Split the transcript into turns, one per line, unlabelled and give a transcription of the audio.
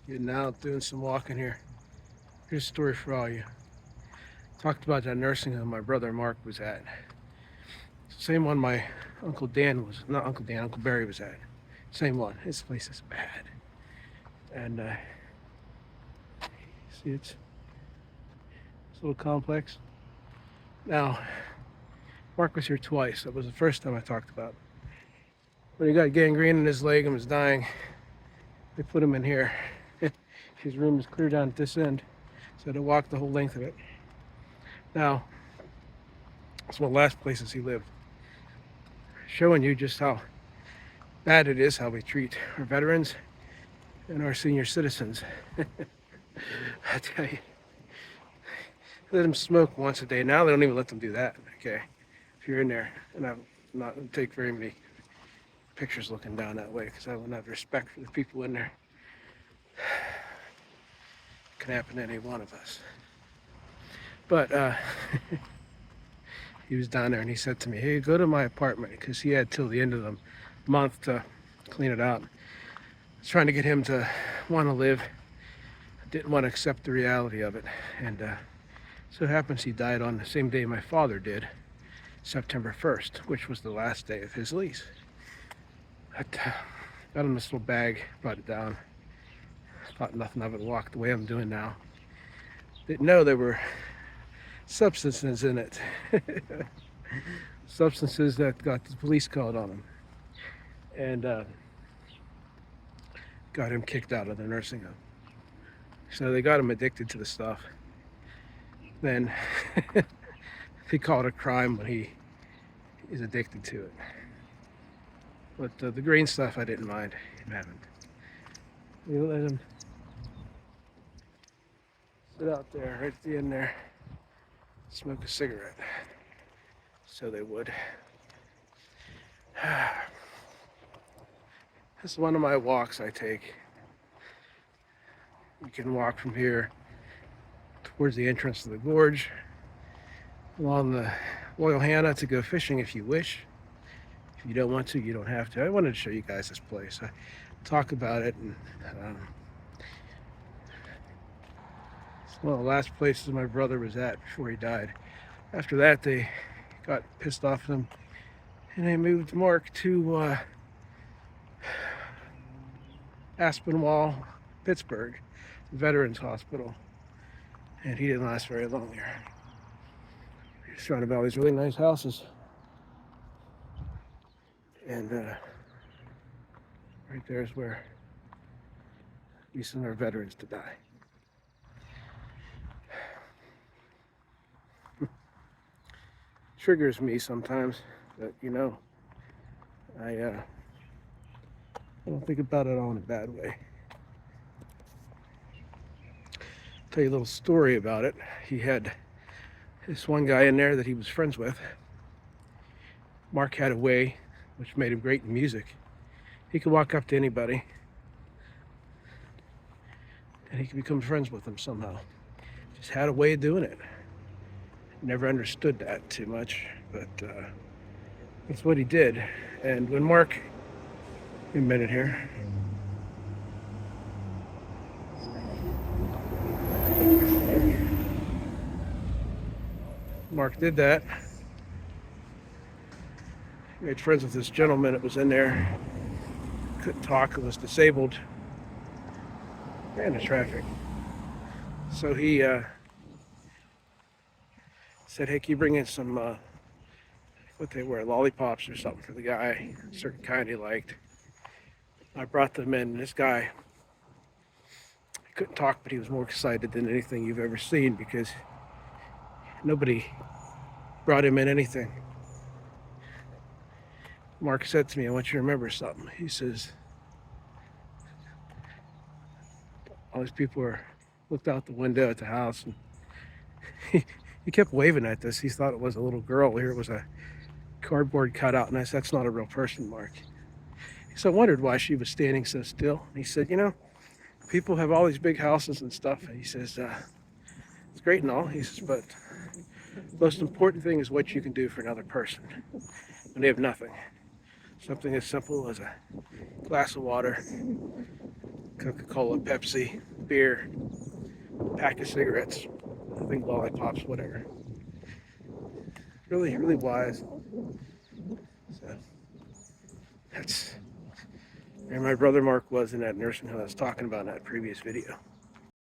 Getting out, doing some walking here. Here's a story for all you. Talked about that nursing home my brother Mark was at. Same one my Uncle Dan was, not Uncle Dan, Uncle Barry was at. Same one. His place is bad. And see, it's a little complex. Now, Mark was here twice. That was the first time I talked about it. When he got gangrene in his leg and was dying, they put him in here. His room is clear down at this end, so to walk the whole length of it. Now, it's one of the last places he lived. Showing you just how bad it is how we treat our veterans and our senior citizens. I tell you, let them smoke once a day. Now they don't even let them do that. Okay, if you're in there, and I'm not going to take very many pictures looking down that way because I wouldn't have respect for the people in there. Can happen to any one of us. But he was down there and he said to me, "Hey, go to my apartment," because he had till the end of the month to clean it out. I was trying to get him to want to live. Didn't want to accept the reality of it, and so it happens he died on the same day my father did, September 1st, which was the last day of his lease. I got him this little bag, brought it down, thought nothing of it, walked the way I'm doing now. Didn't know there were substances in it. Substances that got the police called on him. And got him kicked out of the nursing home. So they got him addicted to the stuff. Then they call it a crime when he is addicted to it. But the green stuff I didn't mind him having. We let him sit out there right at the end there, smoke a cigarette. So they would. This is one of my walks I take. You can walk from here towards the entrance to the gorge, along the Loyal Hannah to go fishing if you wish. If you don't want to, you don't have to. I wanted to show you guys this place. I talk about it, and it's one of the last places my brother was at before he died. After that, they got pissed off at him, and they moved Mark to Aspinwall, Pittsburgh, Veterans Hospital, and he didn't last very long there. He's surrounded by all these really nice houses, and right there is where we send our veterans to die. Triggers me sometimes, but I don't think about it all in a bad way. Tell you a little story about it. He had this one guy in there that he was friends with. Mark had a way which made him great in music. He could walk up to anybody and he could become friends with them somehow. Just had a way of doing it. Never understood that too much, but that's what he did. And when Mark, a minute here. Mark did that. He made friends with this gentleman that was in there. Couldn't talk, was disabled. Ran into traffic. So he said, "Hey, can you bring in some, what they were, lollipops or something for the guy, a certain kind he liked." I brought them in. This guy, he couldn't talk, but he was more excited than anything you've ever seen because nobody brought him in anything. Mark said to me, "I want you to remember something." He says, all these people looked out the window at the house, and he kept waving at this. He thought it was a little girl. Here it was a cardboard cutout, and I said, "That's not a real person, Mark." So I wondered why she was standing so still. And he said, people have all these big houses and stuff. And he says, it's great and all. He says, but the most important thing is what you can do for another person when they have nothing. Something as simple as a glass of water, Coca-Cola, Pepsi, beer, pack of cigarettes, I think lollipops, whatever. Really, really wise. So that's where my brother Mark was in that nursing home I was talking about in that previous video.